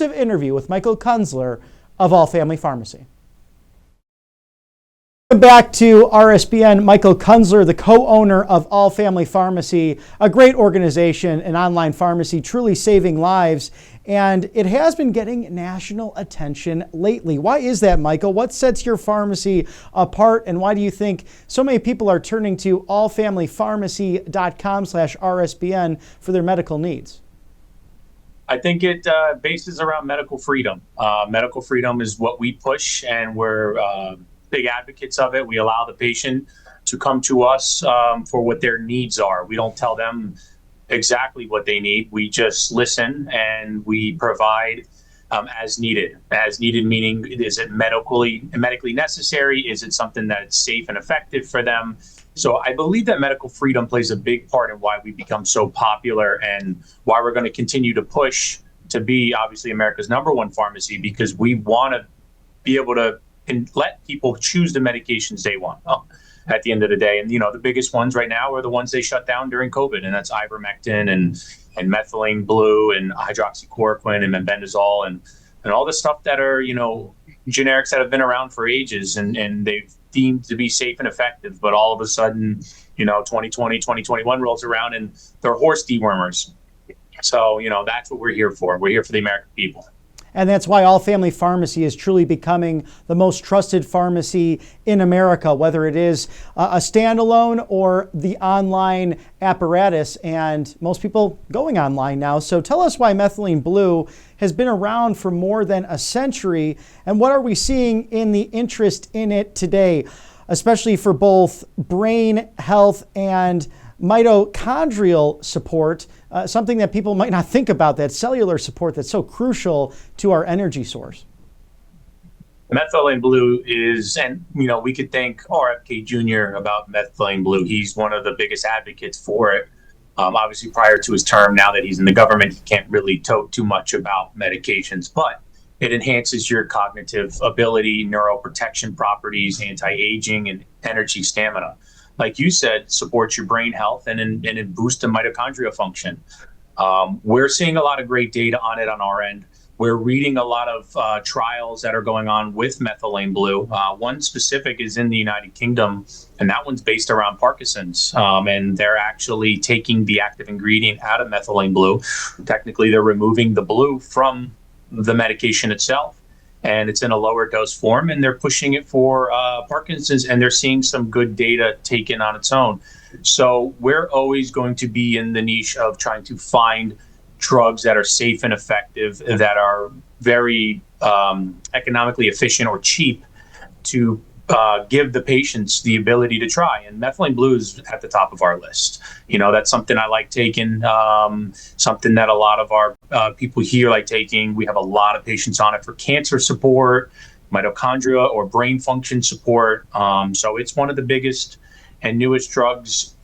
Interview with Michael Kuenzler of All Family Pharmacy. Welcome back to RSBN. Michael Kuenzler, the co-owner of All Family Pharmacy, a great organization, an online pharmacy truly saving lives, and it has been getting national attention lately. Why is that, Michael? What sets your pharmacy apart, and why do you think so many people are turning to allfamilypharmacy.com/RSBN for their medical needs? I think it bases around medical freedom. Medical freedom is what we push, and we're big advocates of it. We allow the patient to come to us for what their needs are. We don't tell them exactly what they need. We just listen and we provide as needed. As needed meaning, is it medically necessary? Is it something that's safe and effective for them? So I believe that medical freedom plays a big part in why we become so popular and why we're going to continue to push to be obviously America's #1 pharmacy, because we want to be able to let people choose the medications they want at the end of the day. And, you know, the biggest ones right now are the ones they shut down during COVID, and that's ivermectin and methylene blue and hydroxychloroquine and mebendazole and all the stuff that are, you know, generics that have been around for ages and they've deemed to be safe and effective. But all of a sudden, you know, 2020, 2021 rolls around and they're horse dewormers. So, you know, that's what we're here for. We're here for the American people. And that's why All Family Pharmacy is truly becoming the most trusted pharmacy in America, whether it is a standalone or the online apparatus, and most people going online now. So tell us why methylene blue has been around for more than a century, and what are we seeing in the interest in it today, especially for both brain health and mitochondrial support, something that people might not think about, that cellular support that's so crucial to our energy source. Methylene blue is, and you know, we could thank RFK Jr. about methylene blue. He's one of the biggest advocates for it. Obviously, prior to his term, now that he's in the government, he can't really tote too much about medications, but it enhances your cognitive ability, neuroprotection properties, anti-aging, and energy stamina. Like you said, supports your brain health and it boosts the mitochondrial function. We're seeing a lot of great data on it on our end. We're reading a lot of trials that are going on with methylene blue. One specific is in the United Kingdom, and that one's based around Parkinson's. And they're actually taking the active ingredient out of methylene blue. Technically, they're removing the blue from the medication itself, and it's in a lower dose form, and they're pushing it for Parkinson's, and they're seeing some good data taken on its own. So we're always going to be in the niche of trying to find drugs that are safe and effective, that are very economically efficient or cheap to give the patients the ability to try. And methylene blue is at the top of our list. You know, that's something I like taking, something that a lot of our people here like taking. We have a lot of patients on it for cancer support, mitochondria or brain function support. So it's one of the biggest and newest drugs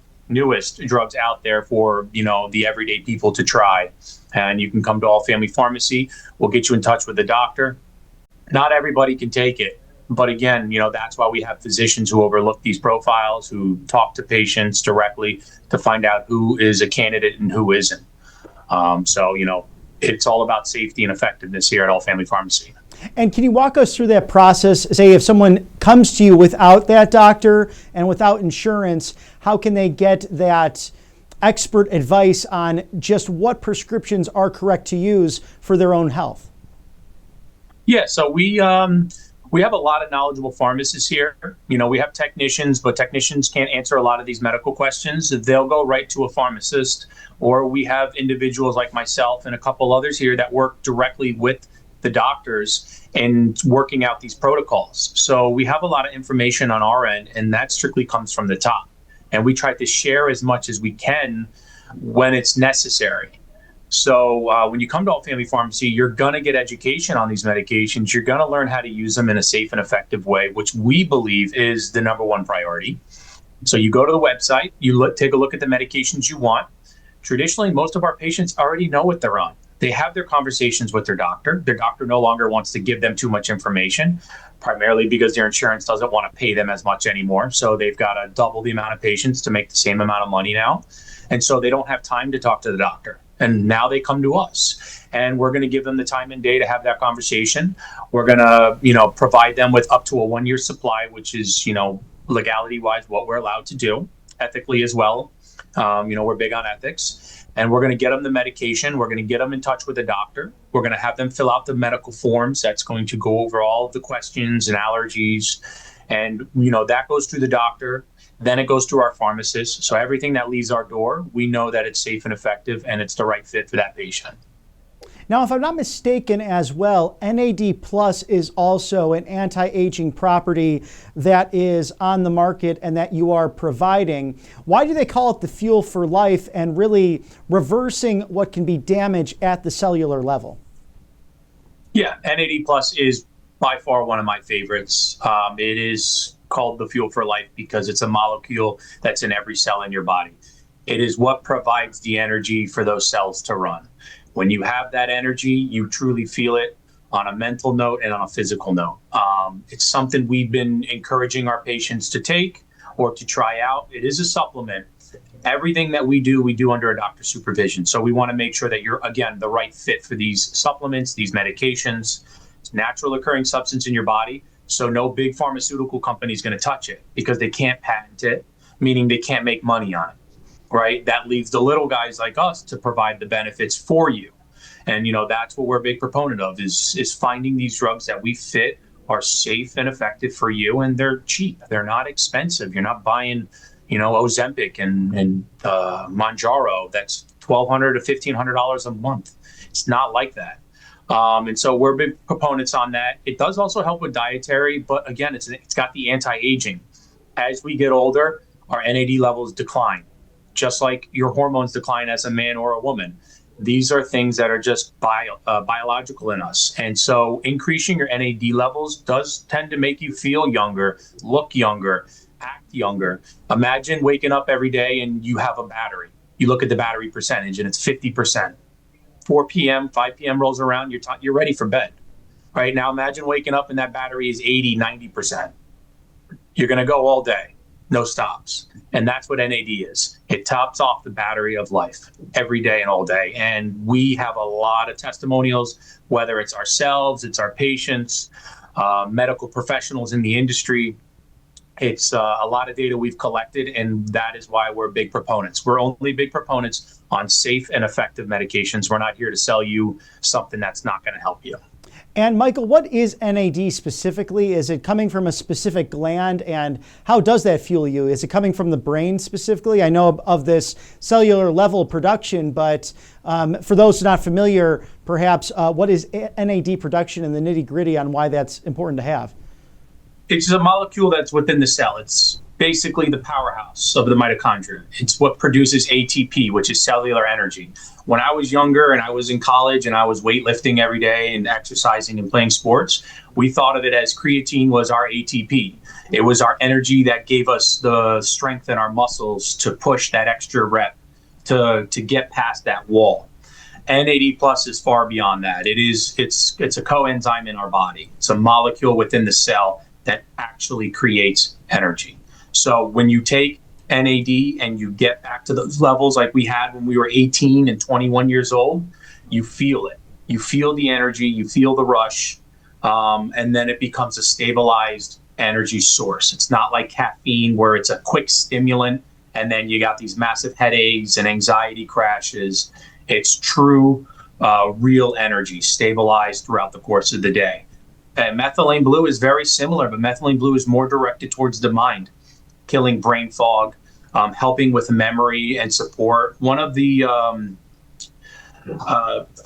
out there for, you know, the everyday people to try. And you can come to All Family Pharmacy. We'll get you in touch with a doctor. Not everybody can take it. But again, you know, that's why we have physicians who overlook these profiles, who talk to patients directly to find out who is a candidate and who isn't. So, you know, it's all about safety and effectiveness here at All Family Pharmacy. And can you walk us through that process? Say if someone comes to you without that doctor and without insurance, how can they get that expert advice on just what prescriptions are correct to use for their own health? Yeah, so we have a lot of knowledgeable pharmacists here. You know, we have technicians, but technicians can't answer a lot of these medical questions. They'll go right to a pharmacist, or we have individuals like myself and a couple others here that work directly with the doctors and working out these protocols. So we have a lot of information on our end, and that strictly comes from the top. And we try to share as much as we can when it's necessary. So when you come to All Family Pharmacy, you're going to get education on these medications. You're going to learn how to use them in a safe and effective way, which we believe is the #1 priority. So you go to the website, you take a look at the medications you want. Traditionally, most of our patients already know what they're on. They have their conversations with their doctor. Their doctor no longer wants to give them too much information, primarily because their insurance doesn't want to pay them as much anymore. So they've got to double the amount of patients to make the same amount of money now. And so they don't have time to talk to the doctor. And now they come to us, and we're going to give them the time and day to have that conversation. We're going to, provide them with up to a 1-year supply, which is, legality wise, what we're allowed to do, ethically as well. We're big on ethics, and we're going to get them the medication. We're going to get them in touch with a doctor. We're going to have them fill out the medical forms. That's going to go over all of the questions and allergies. And, that goes through the doctor. Then it goes through our pharmacist. So everything that leaves our door, we know that it's safe and effective and it's the right fit for that patient. Now, if I'm not mistaken as well, NAD Plus is also an anti-aging property that is on the market and that you are providing. Why do they call it the fuel for life and really reversing what can be damage at the cellular level? Yeah, NAD Plus is by far one of my favorites. It is called the fuel for life because it's a molecule that's in every cell in your body. It is what provides the energy for those cells to run. When you have that energy, you truly feel it on a mental note and on a physical note. It's something we've been encouraging our patients to take or to try out. It is a supplement. Everything that we do under a doctor's supervision. So we want to make sure that you're, again, the right fit for these supplements, these medications. It's a natural occurring substance in your body. So no big pharmaceutical company is going to touch it because they can't patent it, meaning they can't make money on it, right? That leaves the little guys like us to provide the benefits for you. And, that's what we're a big proponent of is finding these drugs that we fit are safe and effective for you. And they're cheap. They're not expensive. You're not buying, Ozempic and Mounjaro. That's $1,200 to $1,500 a month. It's not like that. And so we're big proponents on that. It does also help with dietary, but again, it's got the anti-aging. As we get older, our NAD levels decline, just like your hormones decline as a man or a woman. These are things that are just biological in us. And so increasing your NAD levels does tend to make you feel younger, look younger, act younger. Imagine waking up every day and you have a battery. You look at the battery percentage and it's 50%. 4 p.m., 5 p.m. rolls around, you're ready for bed. Right now, imagine waking up and that battery is 80, 90%. You're going to go all day, no stops. And that's what NAD is. It tops off the battery of life every day and all day. And we have a lot of testimonials, whether it's ourselves, it's our patients, medical professionals in the industry. It's a lot of data we've collected, and that is why we're big proponents. We're only big proponents on safe and effective medications. We're not here to sell you something that's not going to help you. And Michael, what is NAD specifically? Is it coming from a specific gland, and how does that fuel you? Is it coming from the brain specifically? I know of this cellular level production, but for those not familiar, perhaps what is NAD production and the nitty gritty on why that's important to have? It's a molecule that's within the cell. It's basically the powerhouse of the mitochondria. It's what produces ATP, which is cellular energy. When I was younger and I was in college and I was weightlifting every day and exercising and playing sports, we thought of it as creatine was our ATP. It was our energy that gave us the strength in our muscles to push that extra rep to get past that wall. NAD plus is far beyond that. It's a coenzyme in our body. It's a molecule within the cell that actually creates energy. So when you take NAD and you get back to those levels like we had when we were 18 and 21 years old, you feel it. You feel the energy, you feel the rush, and then it becomes a stabilized energy source. It's not like caffeine where it's a quick stimulant and then you got these massive headaches and anxiety crashes. It's true, real energy stabilized throughout the course of the day. And methylene blue is very similar, but methylene blue is more directed towards the mind, killing brain fog, helping with memory and support. One of the, I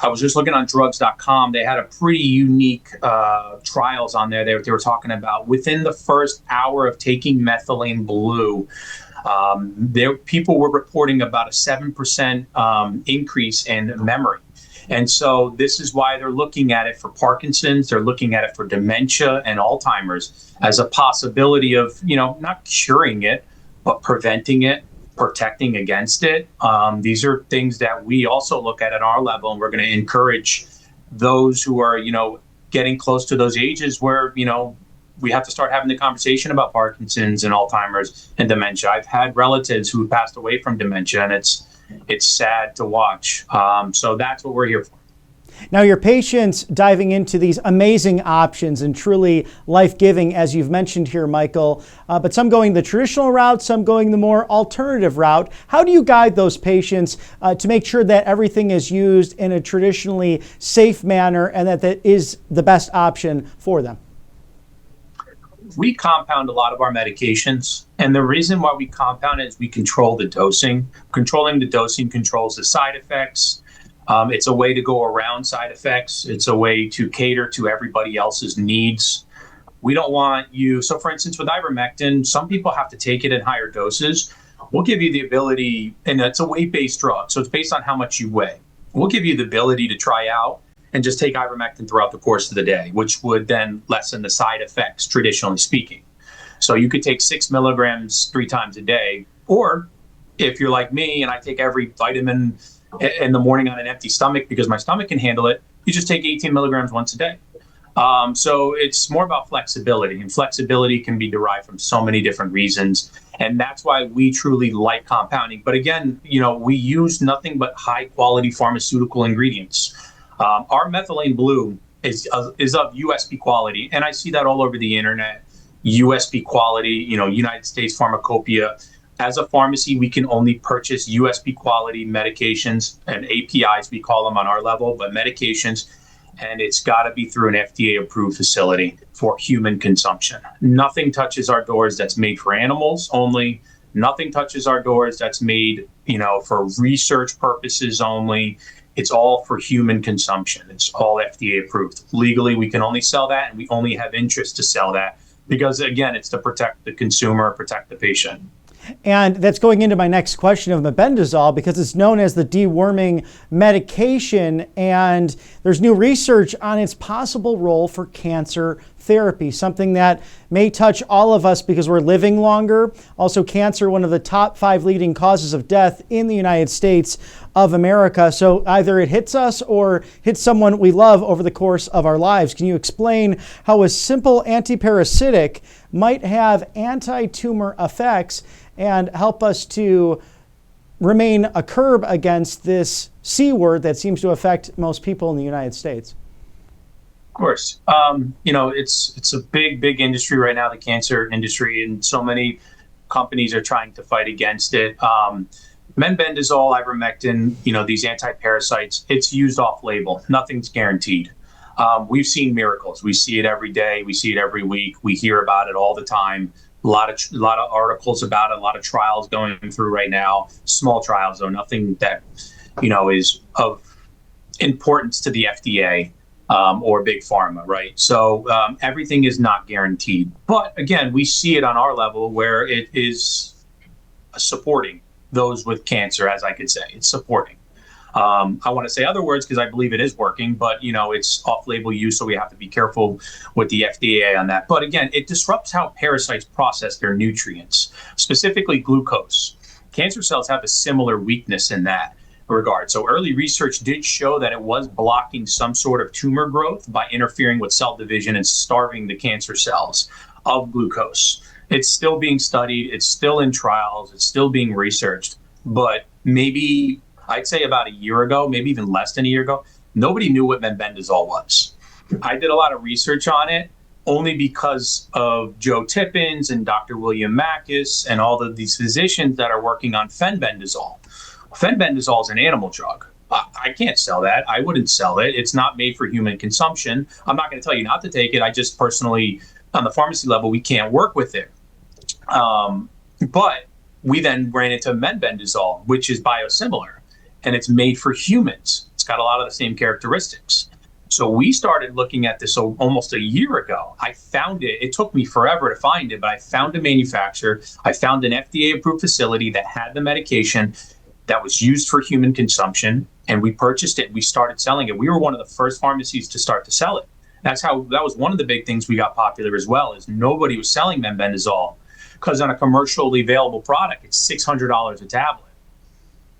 was just looking on drugs.com, they had a pretty unique trials on there. They were talking about within the first hour of taking methylene blue, people were reporting about a 7% increase in memory. And so this is why they're looking at it for Parkinson's, they're looking at it for dementia and Alzheimer's as a possibility of, not curing it, but preventing it, protecting against it. These are things that we also look at our level, and we're going to encourage those who are, getting close to those ages where, we have to start having the conversation about Parkinson's and Alzheimer's and dementia. I've had relatives who passed away from dementia, and it's sad to watch. So that's what we're here for. Now, your patients diving into these amazing options and truly life-giving, as you've mentioned here, Michael, but some going the traditional route, some going the more alternative route. How do you guide those patients to make sure that everything is used in a traditionally safe manner and that that is the best option for them? We compound a lot of our medications, and the reason why we compound it is we control the dosing. Controlling the dosing controls the side effects. It's a way to go around side effects. It's a way to cater to everybody else's needs. We don't want you. So, for instance, with ivermectin, some people have to take it in higher doses. We'll give you the ability, and it's a weight-based drug, so it's based on how much you weigh. We'll give you the ability to try out and just take ivermectin throughout the course of the day, which would then lessen the side effects, traditionally speaking. So you could take 6 milligrams 3 times a day, or if you're like me and I take every vitamin in the morning on an empty stomach because my stomach can handle it, you just take 18 milligrams once a day. So it's more about flexibility, and flexibility can be derived from so many different reasons. And that's why we truly like compounding. But again, we use nothing but high quality pharmaceutical ingredients. Our methylene blue is of USP quality. And I see that all over the internet, USP quality, United States Pharmacopoeia. As a pharmacy, we can only purchase USP quality medications and APIs, we call them on our level, but medications, and it's got to be through an FDA approved facility for human consumption. Nothing touches our doors that's made for animals only. Nothing touches our doors that's made, for research purposes only. It's all for human consumption. It's all FDA approved. Legally, we can only sell that, and we only have interest to sell that because, again, it's to protect the consumer, protect the patient. And that's going into my next question of mebendazole, because it's known as the deworming medication, and there's new research on its possible role for cancer therapy, something that may touch all of us because we're living longer. Also, cancer, one of the top 5 leading causes of death in the United States of America. So either it hits us or hits someone we love over the course of our lives. Can you explain how a simple antiparasitic might have anti-tumor effects and help us to remain a curb against this C word that seems to affect most people in the United States? Of course. It's a big industry right now, the cancer industry, and so many companies are trying to fight against it. Mebendazole, ivermectin, these anti-parasites, it's used off-label. Nothing's guaranteed. We've seen miracles. We see it every day. We see it every week. We hear about it all the time. A lot of articles about it, a lot of trials going through right now. Small trials, though, nothing that, is of importance to the FDA or big pharma, right? So everything is not guaranteed. But again, we see it on our level where it is supporting those with cancer, as I could say. It's supporting. I want to say other words because I believe it is working, but it's off-label use, so we have to be careful with the FDA on that. But again, it disrupts how parasites process their nutrients, specifically glucose. Cancer cells have a similar weakness in that regard. So early research did show that it was blocking some sort of tumor growth by interfering with cell division and starving the cancer cells of glucose. It's still being studied. It's still in trials. It's still being researched. But maybe I'd say about a year ago, maybe even less than a year ago, nobody knew what mebendazole was. I did a lot of research on it only because of Joe Tippins and Dr. William Mackis and all of these physicians that are working on fenbendazole. Fenbendazole is an animal drug. I can't sell that. I wouldn't sell it. It's not made for human consumption. I'm not going to tell you not to take it. I just personally, on the pharmacy level, we can't work with it. But we then ran into mebendazole, which is biosimilar, and it's made for humans. It's got a lot of the same characteristics. So we started looking at this almost a year ago. I found it. It took me forever to find it, but I found a manufacturer. I found an FDA-approved facility that had the medication that was used for human consumption, and we purchased it. We started selling it. We were one of the first pharmacies to start to sell it. That was one of the big things we got popular as well, is nobody was selling mebendazole because on a commercially available product, it's $600 a tablet.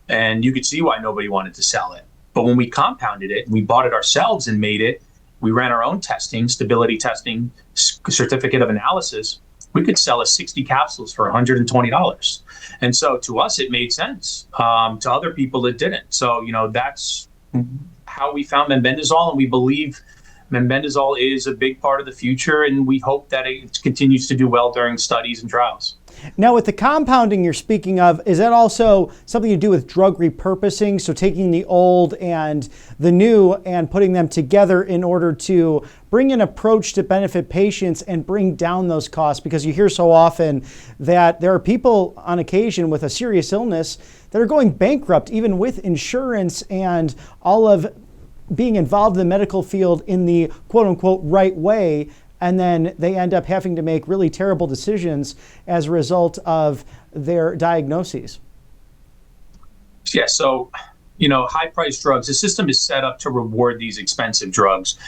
And you could see why nobody wanted to sell it. But when we compounded it, we bought it ourselves and made it, we ran our own testing, stability testing, certificate of analysis. we could sell 60 capsules for $120. And so to us, it made sense. To other people, it didn't. So, that's how we found mebendazole, and we believe mebendazole is a big part of the future, and we hope that it continues to do well during studies and trials. Now, with the compounding you're speaking of, is that also something to do with drug repurposing? So taking the old and the new and putting them together in order to bring an approach to benefit patients and bring down those costs? Because you hear so often that there are people on occasion with a serious illness that are going bankrupt, even with insurance and all of being involved in the medical field in the quote unquote right way. And then they end up having to make really terrible decisions as a result of their diagnoses. Yeah, so, high-priced drugs, the system is set up to reward these expensive drugs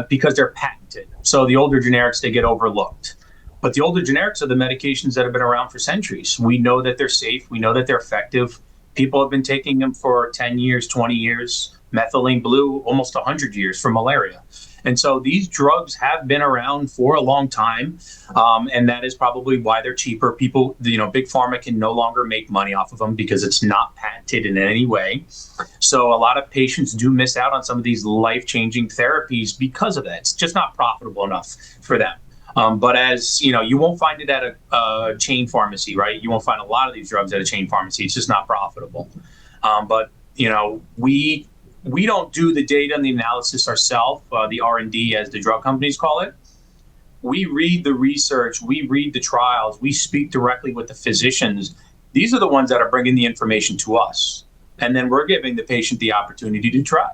because they're patented. So the older generics, they get overlooked. But the older generics are the medications that have been around for centuries. We know that they're safe. We know that they're effective. People have been taking them for 10 years, 20 years. Methylene blue, almost 100 years for malaria. And so these drugs have been around for a long time, and that is probably why they're cheaper. People, big pharma can no longer make money off of them because it's not patented in any way. So a lot of patients do miss out on some of these life-changing therapies because of that. It's just not profitable enough for them. But as you won't find it at a chain pharmacy, right? You won't find a lot of these drugs at a chain pharmacy. It's just not profitable. But we don't do the data and the analysis ourselves, the R&D as the drug companies call it. We read the research, we read the trials, we speak directly with the physicians. These are the ones that are bringing the information to us. And then we're giving the patient the opportunity to try,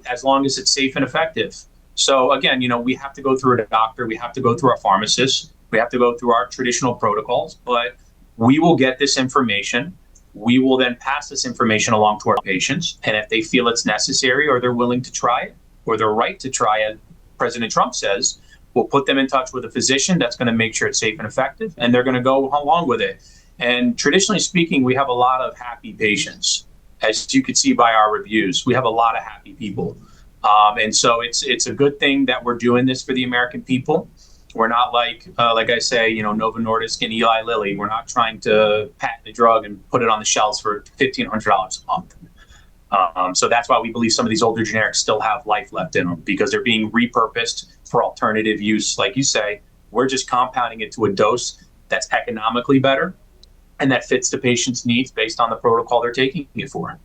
as long as it's safe and effective. So again, we have to go through a doctor, we have to go through our pharmacist, we have to go through our traditional protocols, but we will get this information. We will then pass this information along to our patients. And if they feel it's necessary or they're willing to try it or they're right to try it, President Trump says, we'll put them in touch with a physician that's going to make sure it's safe and effective, and they're going to go along with it. And traditionally speaking, we have a lot of happy patients. As you could see by our reviews, we have a lot of happy people. And so it's a good thing that we're doing this for the American people. We're not like I say, Novo Nordisk and Eli Lilly. We're not trying to patent the drug and put it on the shelves for $1,500 a month. So that's why we believe some of these older generics still have life left in them, because they're being repurposed for alternative use. Like you say, we're just compounding it to a dose that's economically better and that fits the patient's needs based on the protocol they're taking it for.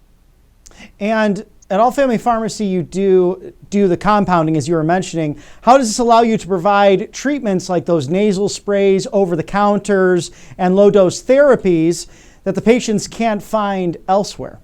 And at All Family Pharmacy, you do the compounding, as you were mentioning. How does this allow you to provide treatments like those nasal sprays, over-the-counters, and low-dose therapies that the patients can't find elsewhere?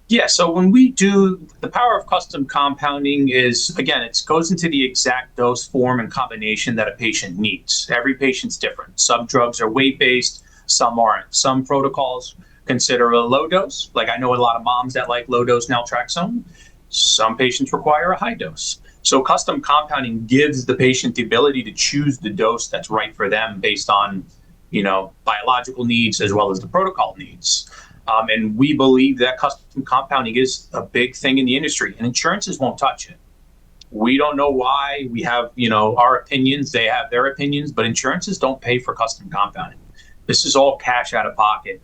Yeah, so when we do, the power of custom compounding is, again, it goes into the exact dose, form, and combination that a patient needs. Every patient's different. Some drugs are weight-based, some aren't. Some protocols consider a low dose. Like I know a lot of moms that like low dose naltrexone. Some patients require a high dose. So custom compounding gives the patient the ability to choose the dose that's right for them based on, biological needs as well as the protocol needs. And we believe that custom compounding is a big thing in the industry, and insurances won't touch it. We don't know why. We have, our opinions, they have their opinions, but insurances don't pay for custom compounding. This is all cash out of pocket.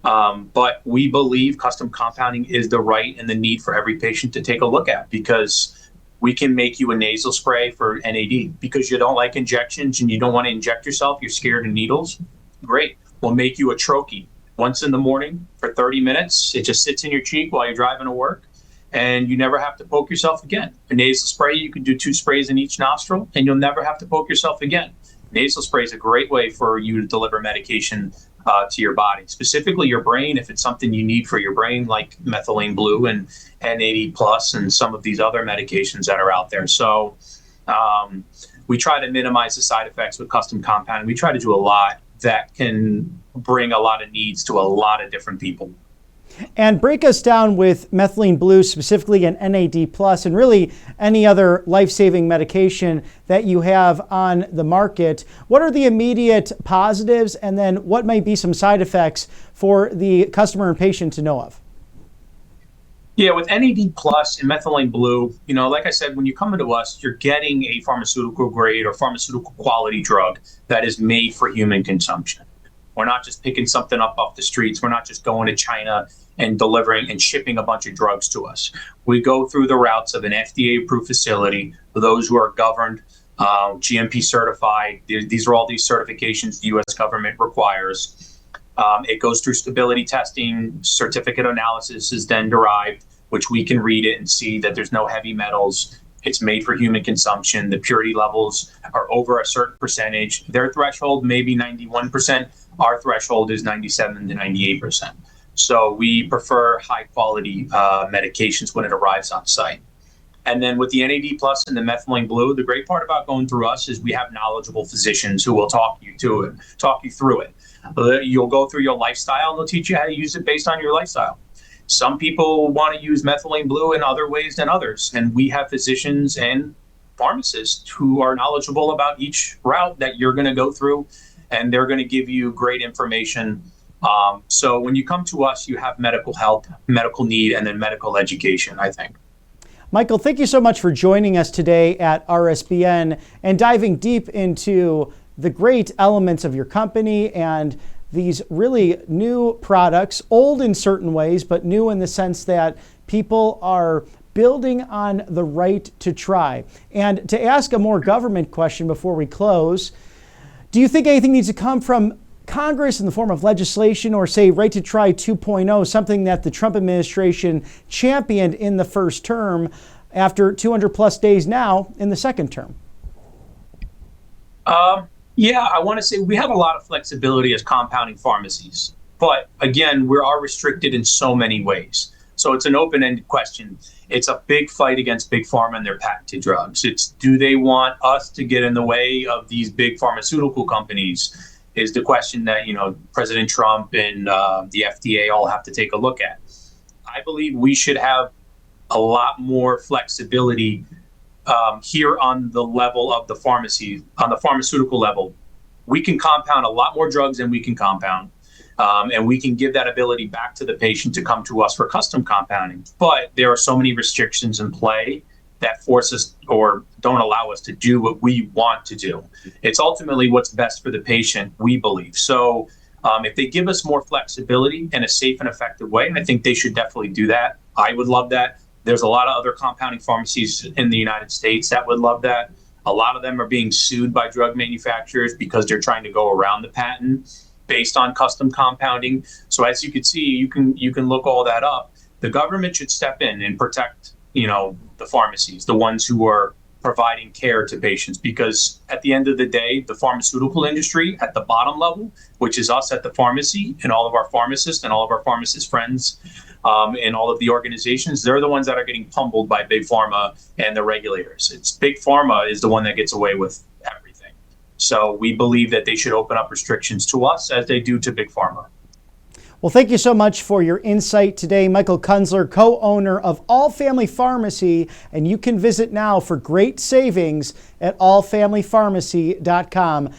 But we believe custom compounding is the right and the need for every patient to take a look at, because we can make you a nasal spray for NAD because you don't like injections and you don't want to inject yourself. You're scared of needles. Great. We'll make you a troche once in the morning for 30 minutes. It just sits in your cheek while you're driving to work, and you never have to poke yourself again. A nasal spray, you can do 2 sprays in each nostril and you'll never have to poke yourself again. Nasal spray is a great way for you to deliver medication to your body, specifically your brain, if it's something you need for your brain, like methylene blue and NAD plus and some of these other medications that are out there. So we try to minimize the side effects with custom compounding. We try to do a lot that can bring a lot of needs to a lot of different people. And break us down with methylene blue, specifically and NAD plus, and really any other life-saving medication that you have on the market. What are the immediate positives, and then what might be some side effects for the customer and patient to know of? Yeah, with NAD plus and methylene blue, like I said, when you come into us, you're getting a pharmaceutical grade or pharmaceutical quality drug that is made for human consumption. We're not just picking something up off the streets. We're not just going to China and delivering and shipping a bunch of drugs to us. We go through the routes of an FDA approved facility for those who are governed, GMP certified. These are all these certifications the US government requires. It goes through stability testing, certificate analysis is then derived, which we can read it and see that there's no heavy metals. It's made for human consumption. The purity levels are over a certain percentage. Their threshold may be 91%. Our threshold is 97 to 98%. So we prefer high quality medications when it arrives on site. And then with the NAD plus and the methylene blue, the great part about going through us is we have knowledgeable physicians who will talk you through it. You'll go through your lifestyle and they'll teach you how to use it based on your lifestyle. Some people want to use methylene blue in other ways than others. And we have physicians and pharmacists who are knowledgeable about each route that you're going to go through, and they're going to give you great information. So when you come to us, you have medical help, medical need, and then medical education, I think. Michael, thank you so much for joining us today at RSBN and diving deep into the great elements of your company and these really new products, old in certain ways, but new in the sense that people are building on the right to try. And to ask a more government question before we close, do you think anything needs to come from Congress in the form of legislation or, say, Right to Try 2.0, something that the Trump administration championed in the first term after 200 plus days now in the second term? Yeah, I want to say we have a lot of flexibility as compounding pharmacies. But again, we are restricted in so many ways. So it's an open-ended question. It's a big fight against Big Pharma and their patented drugs. It's, do they want us to get in the way of these big pharmaceutical companies? Is the question that, President Trump and the FDA all have to take a look at. I believe we should have a lot more flexibility here on the level of the pharmacy, on the pharmaceutical level. We can compound a lot more drugs than we can compound. And we can give that ability back to the patient to come to us for custom compounding. But there are so many restrictions in play that force us or don't allow us to do what we want to do. It's ultimately what's best for the patient, we believe. So if they give us more flexibility in a safe and effective way, I think they should definitely do that. I would love that. There's a lot of other compounding pharmacies in the United States that would love that. A lot of them are being sued by drug manufacturers because they're trying to go around the patent based on custom compounding. So as you can see, you can look all that up. The government should step in and protect, the pharmacies, the ones who are providing care to patients, because at the end of the day, the pharmaceutical industry at the bottom level, which is us at the pharmacy and all of our pharmacists and all of our pharmacist friends and all of the organizations, they're the ones that are getting pummeled by Big Pharma and the regulators. It's Big Pharma is the one that gets away with everything. So we believe that they should open up restrictions to us as they do to Big Pharma. Well, thank you so much for your insight today. Michael Kuenzler, co-owner of All Family Pharmacy, and you can visit now for great savings at allfamilypharmacy.com/